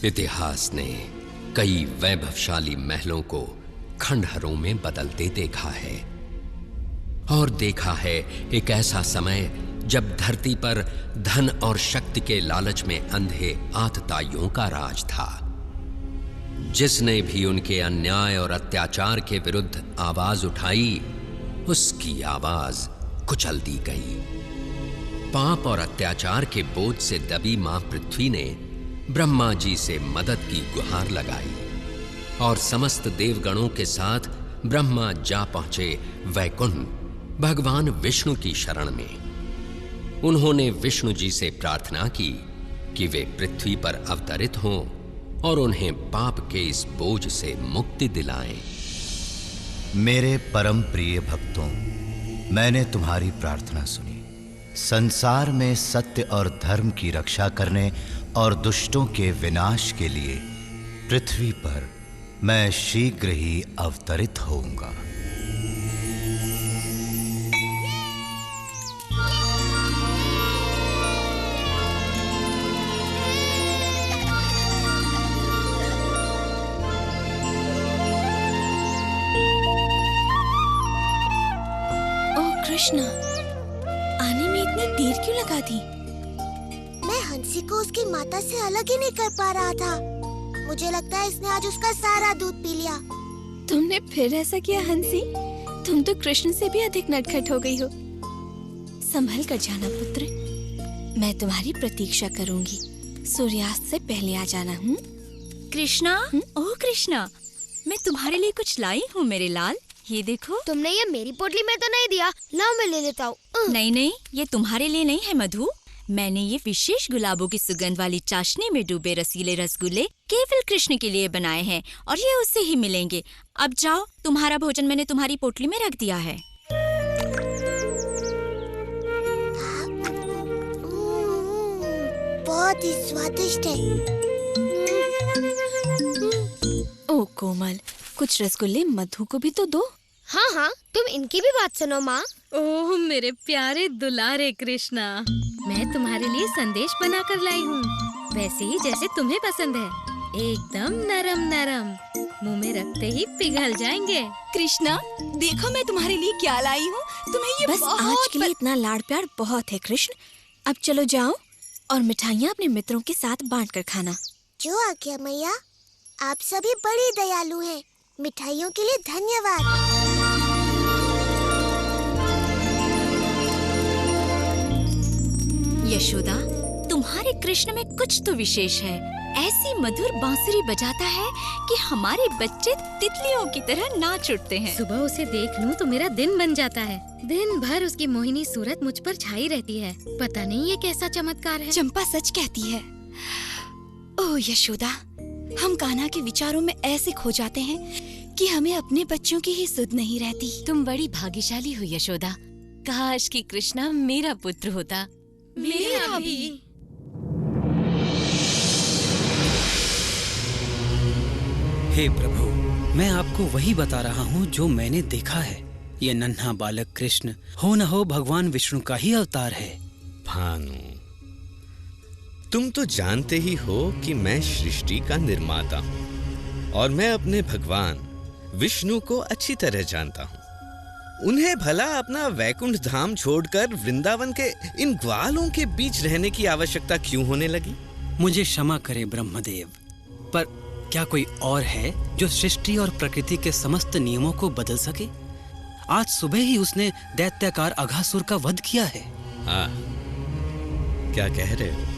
इतिहास ने कई वैभवशाली महलों को खंडहरों में बदलते देखा है और देखा है एक ऐसा समय जब धरती पर धन और शक्ति के लालच में अंधे आतताइयों का राज था। जिसने भी उनके अन्याय और अत्याचार के विरुद्ध आवाज उठाई, उसकी आवाज कुचल दी गई। पाप और अत्याचार के बोझ से दबी मां पृथ्वी ने ब्रह्मा जी से मदद की गुहार लगाई और समस्त देवगणों के साथ ब्रह्मा जा पहुंचे वैकुंठ भगवान विष्णु की शरण में। उन्होंने विष्णु जी से प्रार्थना की कि वे पृथ्वी पर अवतरित हों और उन्हें पाप के इस बोझ से मुक्ति दिलाएं। मेरे परम प्रिय भक्तों, मैंने तुम्हारी प्रार्थना सुनी। संसार में सत्य और धर्म की रक्षा करने और दुष्टों के विनाश के लिए पृथ्वी पर मैं शीघ्र ही अवतरित होऊंगा। ओह कृष्णा, आने में इतनी देर क्यों लगा दी? मैं हंसी को उसकी माता से अलग ही नहीं कर पा रहा था। मुझे लगता है इसने आज उसका सारा दूध पी लिया। तुमने फिर ऐसा किया हंसी? तुम तो कृष्ण से भी अधिक नटखट हो गई हो। संभल कर जाना पुत्र, मैं तुम्हारी प्रतीक्षा करूंगी। सूर्यास्त से पहले आ जाना। कृष्णा, ओह कृष्णा, मैं तुम्हारे लिए कुछ लाई हूँ मेरे लाल। ये देखो। तुमने ये मेरी पोटली में तो नहीं दिया? लाओ मैं ले लेता हूँ। नहीं, ये तुम्हारे लिए नहीं है मधु। मैंने ये विशेष गुलाबों की सुगंध वाली चाशनी में डूबे रसीले रसगुल्ले केवल कृष्ण के लिए बनाए हैं और ये उससे ही मिलेंगे। अब जाओ, तुम्हारा भोजन मैंने तुम्हारी पोटली में रख दिया है। बहुत ही स्वादिष्ट है। ओ कोमल, कुछ रसगुल्ले मधु को भी तो दो। हाँ हाँ, तुम इनकी भी बात सुनो माँ। ओह मेरे प्यारे दुलारे कृष्णा, मैं तुम्हारे लिए संदेश बनाकर लाई हूँ, वैसे ही जैसे तुम्हें पसंद है। एकदम नरम नरम, मुंह में रखते ही पिघल जाएंगे। कृष्णा, देखो मैं तुम्हारे लिए क्या लाई हूँ। तुम्हें ये बस आज के लिए इतना लाड़ प्यार बहुत है कृष्ण। अब चलो जाओ और मिठाइयाँ अपने मित्रों के साथ बांट कर खाना। जो आज्ञा मैया। आप सभी बड़ी दयालु हैं। मिठाइयों के लिए धन्यवाद। यशोदा, तुम्हारे कृष्ण में कुछ तो विशेष है। ऐसी मधुर बांसुरी बजाता है कि हमारे बच्चे तितलियों की तरह नाच उठते हैं। सुबह उसे देख लूं तो मेरा दिन बन जाता है। दिन भर उसकी मोहिनी सूरत मुझ पर छाई रहती है। पता नहीं ये कैसा चमत्कार है। चंपा सच कहती है। ओह यशोदा, हम कान्हा के विचारों में ऐसे खो जाते हैं कि हमें अपने बच्चों की ही सुध नहीं रहती। तुम बड़ी भाग्यशाली हो यशोदा। काश कि कृष्णा मेरा पुत्र होता। मेरा भी। हे प्रभु, मैं आपको वही बता रहा हूँ जो मैंने देखा है। ये नन्हा बालक कृष्ण हो न हो भगवान विष्णु का ही अवतार है। भानु, तुम तो जानते ही हो कि मैं सृष्टि का निर्माता हूँ और मैं अपने भगवान विष्णु को अच्छी तरह जानता हूँ। उन्हें भला अपना वैकुंठ धाम छोड़कर वृंदावन के इन ग्वालों के बीच रहने की आवश्यकता क्यों होने लगी? मुझे क्षमा करे ब्रह्मदेव, पर क्या कोई और है जो सृष्टि और प्रकृति के समस्त नियमों को बदल सके? आज सुबह ही उसने दैत्याकार अघासुर का वध किया है। हाँ, क्या कह रहे हो?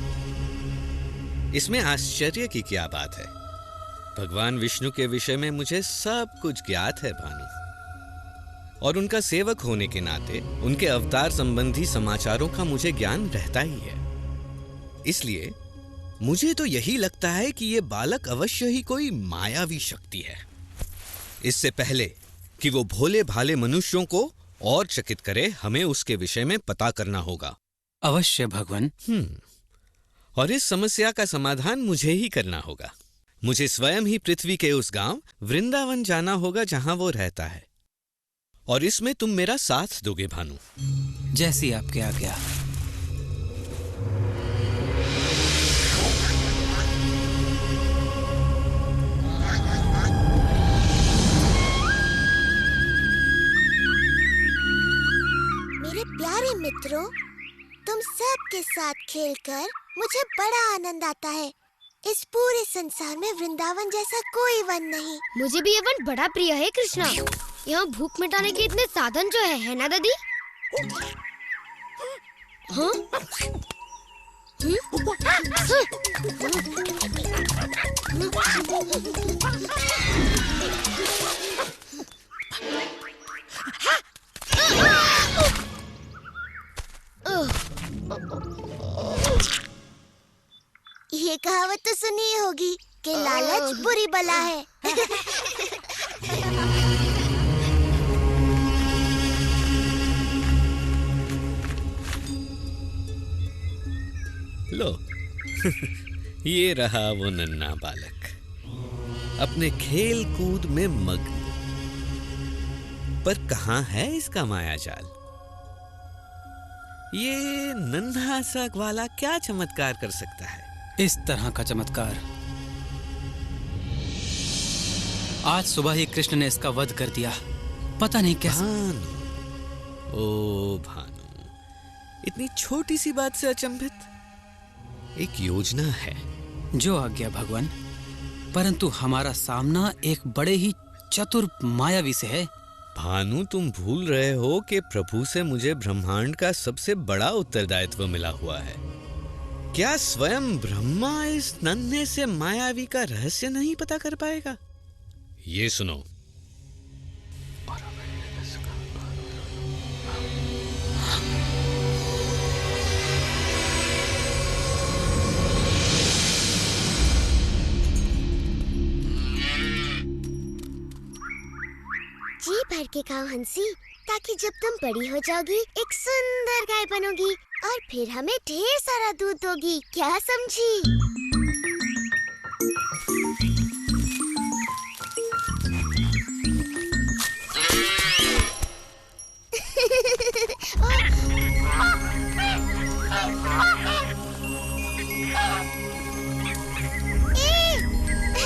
इसमें आश्चर्य की क्या बात है? भगवान विष्णु के विषय में मुझे सब कुछ ज्ञात है भानु, और उनका सेवक होने के नाते उनके अवतार संबंधी समाचारों का मुझे ज्ञान रहता ही है। इसलिए मुझे तो यही लगता है कि ये बालक अवश्य ही कोई मायावी शक्ति है। इससे पहले कि वो भोले भाले मनुष्यों को और चकित करे, हमें उसके विषय में पता करना होगा। अवश्य भगवान। और इस समस्या का समाधान मुझे ही करना होगा। मुझे स्वयं ही पृथ्वी के उस गांव वृंदावन जाना होगा जहां वो रहता है, और इसमें तुम मेरा साथ दोगे भानु। जैसी आपके आज्ञा। मेरे प्यारे मित्रों, तुम सब के साथ खेलकर मुझे बड़ा आनंद आता है। इस पूरे संसार में वृंदावन जैसा कोई वन नहीं। मुझे भी ये वन बड़ा प्रिय है कृष्णा। यहाँ भूख मिटाने के इतने साधन जो है ना दादी? हाँ? ये कहावत तो सुनी होगी कि लालच बुरी बला है। लो ये रहा वो नन्हा बालक, अपने खेल कूद में मग्न। पर कहाँ है इसका मायाजाल? ये नन्हा सा ग्वाला क्या चमत्कार कर सकता है? इस तरह का चमत्कार आज सुबह ही कृष्ण ने इसका वध कर दिया। पता नहीं कैसे। भानु, ओ भानु, इतनी छोटी सी बात से अचंभित? एक योजना है। जो आज्ञा भगवान, परंतु हमारा सामना एक बड़े ही चतुर मायावी से है। भानु, तुम भूल रहे हो कि प्रभु से मुझे ब्रह्मांड का सबसे बड़ा उत्तरदायित्व मिला हुआ है। क्या स्वयं ब्रह्मा इस नन्हे से मायावी का रहस्य नहीं पता कर पाएगा? ये सुनो। जी भर के खाओ हंसी, ताकि जब तुम बड़ी हो जाओगी एक सुंदर गाय बनोगी और फिर हमें ढेर सारा दूध दोगी। क्या समझी?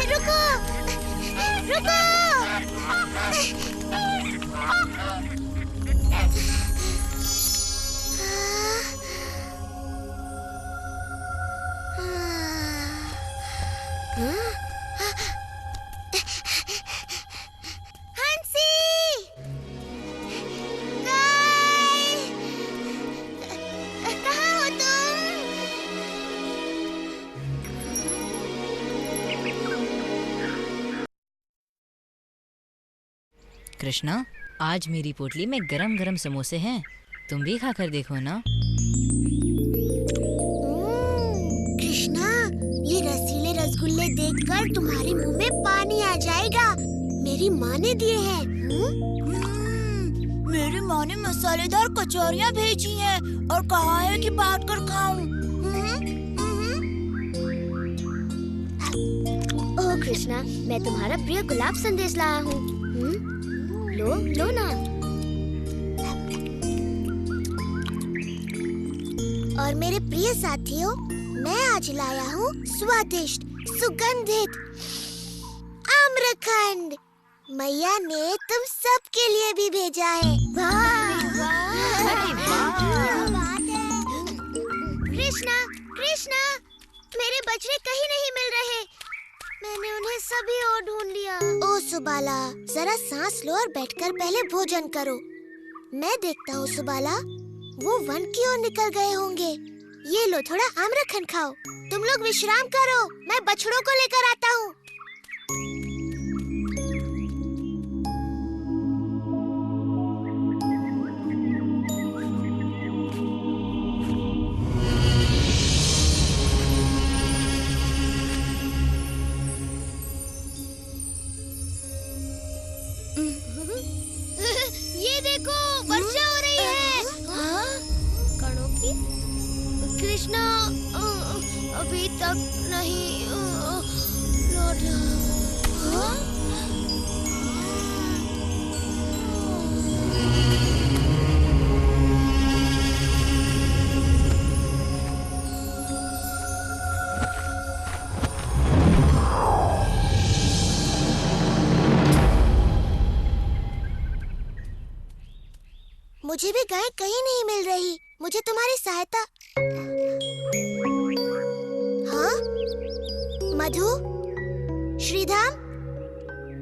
रुको, रुको। हंसी, गाय, कहाँ हो तुम? कृष्णा, आज मेरी पोटली में गरम गरम समोसे हैं, तुम भी खाकर देखो ना। कृष्णा, ये रसीले रसगुल्ले देखकर तुम्हारे मुंह में पानी आ जाएगा। मेरी माँ ने दिए हैं। मेरी माँ ने मसालेदार कचौरियाँ भेजी हैं और कहा है कि बांट कर खाऊं। ओह कृष्णा, मैं तुम्हारा प्रिय गुलाब संदेश लाया हूँ। लो लो ना। और मेरे प्रिय साथियों, मैं आज लाया हूँ स्वादिष्ट सुगंधित आम्रखंड। मैया ने तुम सब के लिए भी भेजा है। कृष्णा, कृष्णा, मेरे बछड़े कहीं नहीं मिल रहे। मैंने उन्हें सभी ओर ढूंढ लिया। ओ सुबाला, जरा सांस लो और बैठकर पहले भोजन करो। मैं देखता हूँ सुबाला, वो वन की ओर निकल गए होंगे। ये लो, थोड़ा आम्रखंड खाओ। तुम लोग विश्राम करो, मैं बछड़ों को लेकर आता हूँ। ये देखो, वर्षा हो रही है। कणों की? कृष्णा अभी तक नहीं लौटा। मुझे भी गाय कहीं नहीं मिल रही। मुझे तुम्हारी सहायता। हाँ? मधु, श्रीधाम,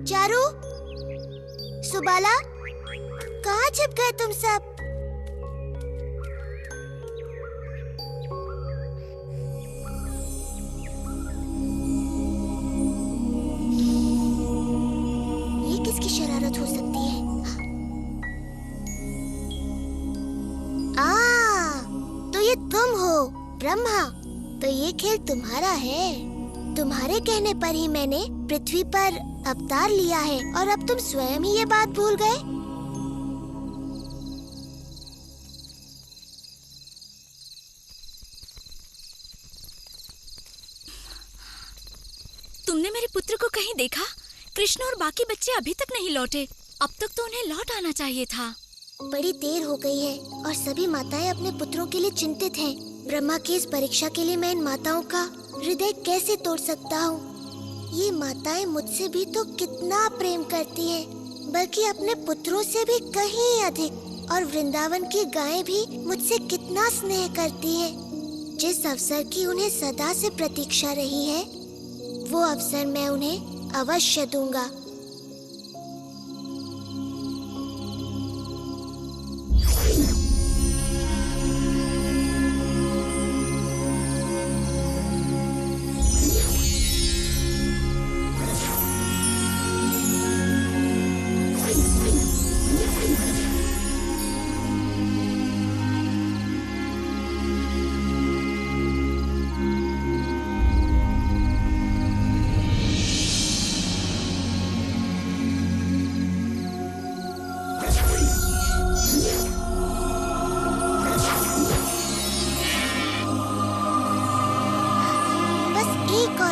चारू, सुबाला, कहाँ छिप गए तुम सब? ये किसकी शरारत हो सकती है? तो ये तुम हो ब्रह्मा। तो ये खेल तुम्हारा है। तुम्हारे कहने पर ही मैंने पृथ्वी पर अवतार लिया है और अब तुम स्वयं ही ये बात भूल गए। तुमने मेरे पुत्र को कहीं देखा? कृष्ण और बाकी बच्चे अभी तक नहीं लौटे। अब तक तो उन्हें लौट आना चाहिए था। बड़ी देर हो गई है और सभी माताएं अपने पुत्रों के लिए चिंतित हैं। ब्रह्मा की इस परीक्षा के लिए मैं इन माताओं का हृदय कैसे तोड़ सकता हूँ? ये माताएं मुझसे भी तो कितना प्रेम करती हैं, बल्कि अपने पुत्रों से भी कहीं अधिक। और वृंदावन की गायें भी मुझसे कितना स्नेह करती हैं। जिस अवसर की उन्हें सदा से प्रतीक्षा रही है, वो अवसर मैं उन्हें अवश्य दूंगा।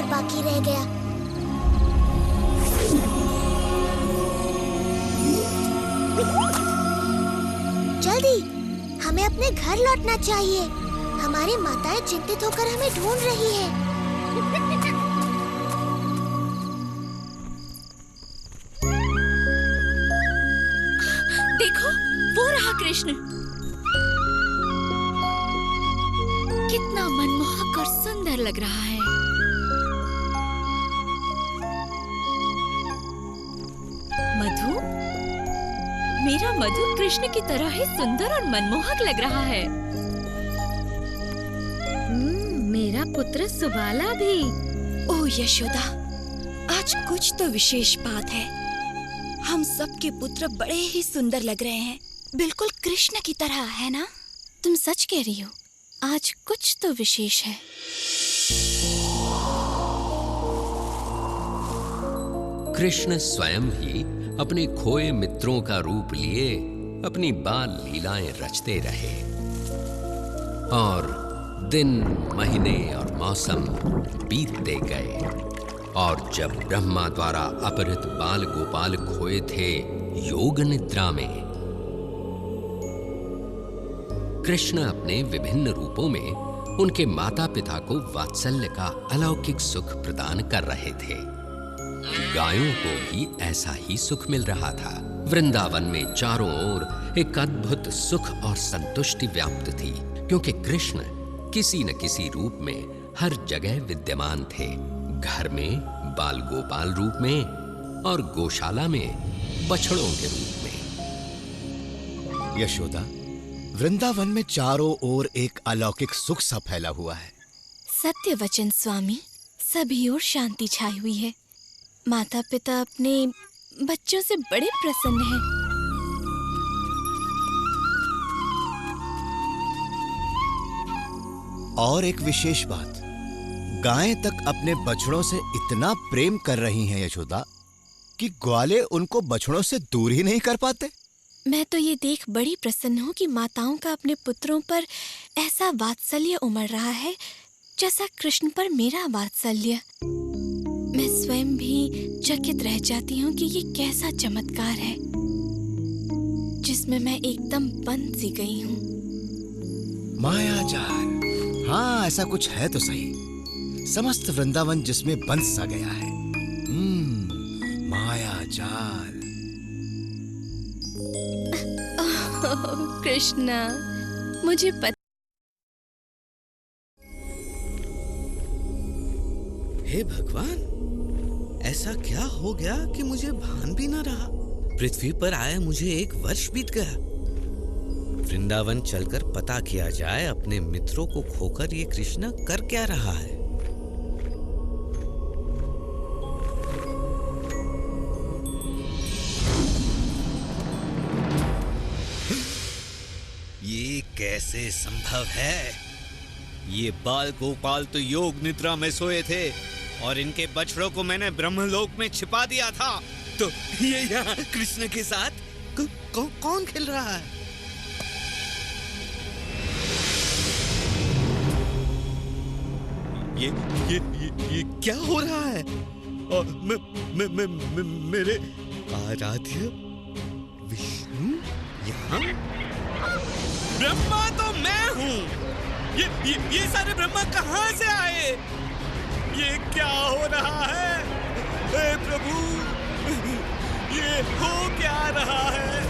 बाकी रह गया। जल्दी, हमें अपने घर लौटना चाहिए। हमारी माताएं चिंतित होकर हमें ढूंढ रही हैं। देखो, वो रहा कृष्ण। कितना मनमोहक और सुंदर लग रहा है। मधु, मेरा मधु कृष्ण की तरह ही सुंदर और मनमोहक लग रहा है। मेरा पुत्र सुबाला भी। ओह यशोदा, आज कुछ तो विशेष बात है। हम सबके पुत्र बड़े ही सुंदर लग रहे हैं, बिल्कुल कृष्ण की तरह, है ना? तुम सच कह रही हो, आज कुछ तो विशेष है। कृष्ण स्वयं ही अपने खोए मित्रों का रूप लिए अपनी बाल लीलाएं रचते रहे और दिन, महीने और मौसम बीतते गए। और जब ब्रह्मा द्वारा अपहृत बाल गोपाल खोए थे योग निद्रा में, कृष्ण अपने विभिन्न रूपों में उनके माता पिता को वात्सल्य का अलौकिक सुख प्रदान कर रहे थे। गायों को भी ऐसा ही सुख मिल रहा था। वृंदावन में चारों ओर एक अद्भुत सुख और संतुष्टि व्याप्त थी, क्योंकि कृष्ण किसी न किसी रूप में हर जगह विद्यमान थे। घर में बाल गोपाल रूप में और गौशाला में बछड़ों के रूप में। यशोदा, वृंदावन में चारों ओर एक अलौकिक सुख सा फैला हुआ है। सत्य वचन स्वामी, सभी ओर शांति छाई हुई है। माता पिता अपने बच्चों से बड़े प्रसन्न हैं। और एक विशेष बात, गायें तक अपने बछड़ों से इतना प्रेम कर रही हैं यशोदा कि ग्वाले उनको बछड़ों से दूर ही नहीं कर पाते। मैं तो ये देख बड़ी प्रसन्न हूँ कि माताओं का अपने पुत्रों पर ऐसा वात्सल्य उमड़ रहा है जैसा कृष्ण पर मेरा वात्सल्य। मैं स्वयं भी चकित रह जाती हूँ कि ये कैसा चमत्कार है जिसमें मैं एकदम बंध सी गई हूँ। मायाजाल, हाँ ऐसा कुछ है तो सही। समस्त वृंदावन जिसमें बंध सा गया है। मायाजाल। ओह कृष्णा, मुझे पता। हे भगवान, ऐसा क्या हो गया कि मुझे भान भी न रहा। पृथ्वी पर आए मुझे 1 वर्ष बीत गया। वृंदावन चलकर पता किया जाए अपने मित्रों को खोकर ये कृष्ण कर क्या रहा है। ये कैसे संभव है? ये बाल गोपाल तो योग निद्रा में सोए थे और इनके बछड़ों को मैंने ब्रह्मलोक में छिपा दिया था। तो ये यहाँ कृष्ण के साथ कौन खेल रहा है? ये क्या हो रहा है? और मेरे आराध्य विष्णु यहाँ? ब्रह्मा तो मैं हूँ। ये सारे ब्रह्मा कहाँ से आए? ये क्या हो रहा है? हे प्रभु, ये हो क्या रहा है?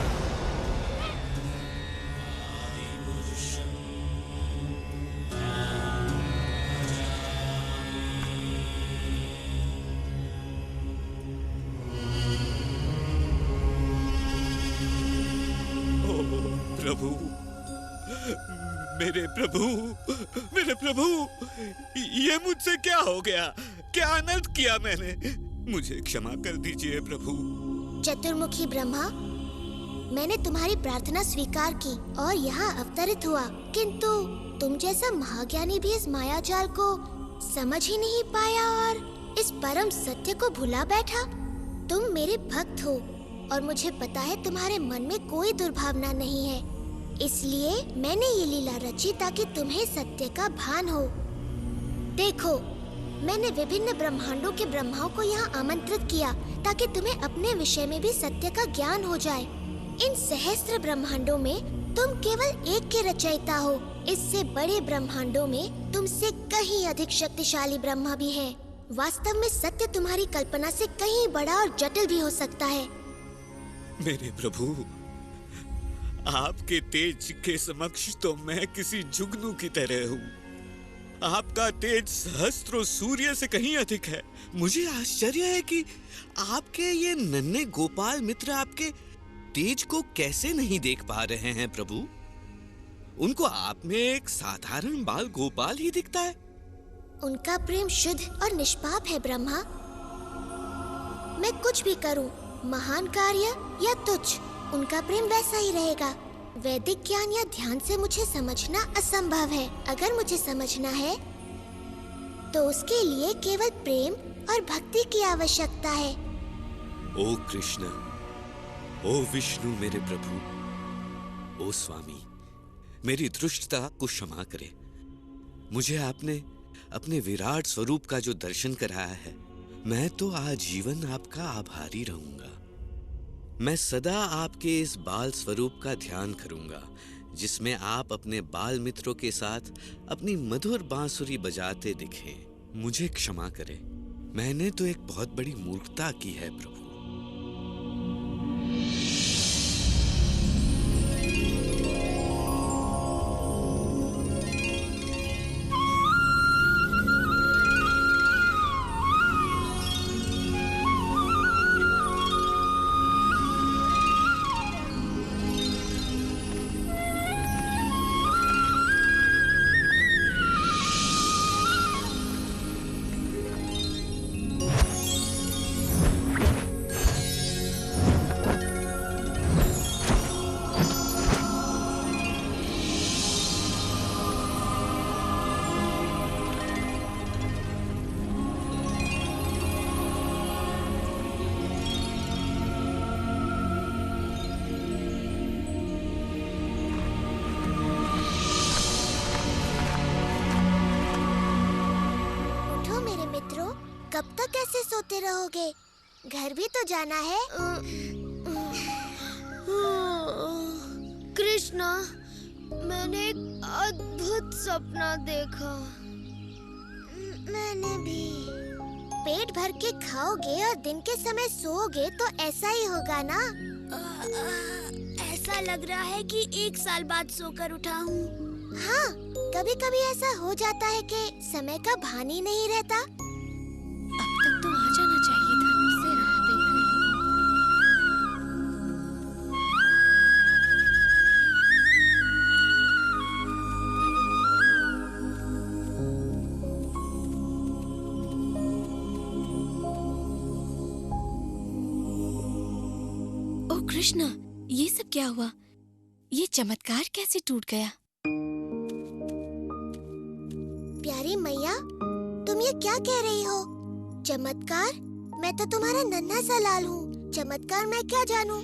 प्रभु, मेरे प्रभु, ये मुझसे क्या हो गया? क्या अनर्थ किया मैंने? मुझे क्षमा कर दीजिए प्रभु। चतुर्मुखी ब्रह्मा, मैंने तुम्हारी प्रार्थना स्वीकार की और यहाँ अवतरित हुआ, किंतु तुम जैसा महाज्ञानी भी इस मायाजाल को समझ ही नहीं पाया और इस परम सत्य को भुला बैठा। तुम मेरे भक्त हो और मुझे पता है तुम्हारे मन में कोई दुर्भावना नहीं है, इसलिए मैंने ये लीला रची ताकि तुम्हें सत्य का भान हो। देखो, मैंने विभिन्न ब्रह्मांडों के ब्रह्माओं को यहाँ आमंत्रित किया ताकि तुम्हें अपने विषय में भी सत्य का ज्ञान हो जाए। इन सहस्त्र ब्रह्मांडों में तुम केवल एक के रचयिता हो। इससे बड़े ब्रह्मांडों में तुमसे कहीं अधिक शक्तिशाली ब्रह्मा भी हैं। वास्तव में सत्य तुम्हारी कल्पना से कहीं बड़ा और जटिल भी हो सकता है। मेरे प्रभु, आपके तेज के समक्ष तो मैं किसी जुगनू की तरह हूँ। आपका तेज सहस्त्रों सूर्य से कहीं अधिक है। मुझे आश्चर्य है कि आपके ये नन्हे गोपाल मित्र आपके तेज को कैसे नहीं देख पा रहे हैं प्रभु। उनको आप में एक साधारण बाल गोपाल ही दिखता है। उनका प्रेम शुद्ध और निष्पाप है ब्रह्मा। मैं कुछ भी करूं, महान कार्य या तुच्छ, उनका प्रेम वैसा ही रहेगा। वैदिक ज्ञान या ध्यान से मुझे समझना असंभव है। अगर मुझे समझना है तो उसके लिए केवल प्रेम और भक्ति की आवश्यकता है। ओ कृष्ण, ओ विष्णु मेरे प्रभु, ओ स्वामी, मेरी दुष्टता को क्षमा करे। मुझे आपने अपने विराट स्वरूप का जो दर्शन कराया है, मैं तो आजीवन आपका आभारी रहूंगा। मैं सदा आपके इस बाल स्वरूप का ध्यान करूंगा, जिसमें आप अपने बाल मित्रों के साथ अपनी मधुर बांसुरी बजाते दिखे। मुझे क्षमा करें, मैंने तो एक बहुत बड़ी मूर्खता की है प्रभु। कब तक ऐसे सोते रहोगे? घर भी तो जाना है। कृष्णा, मैंने एक अद्भुत सपना देखा। मैंने भी। पेट भर के खाओगे और दिन के समय सोओगे तो ऐसा ही होगा ना? ऐसा लग रहा है कि 1 साल बाद सोकर उठा हूँ। हाँ, कभी कभी ऐसा हो जाता है कि समय का भान ही नहीं रहता। अब तक तो आ जाना चाहिए था। से राह देख रही ओ कृष्णा, ये सब क्या हुआ? ये चमत्कार कैसे टूट गया? प्यारी मैया, तुम ये क्या कह रही हो? चमत्कार? मैं तो तुम्हारा नन्हा सा लाल हूँ। चमत्कार मैं क्या जानूँ?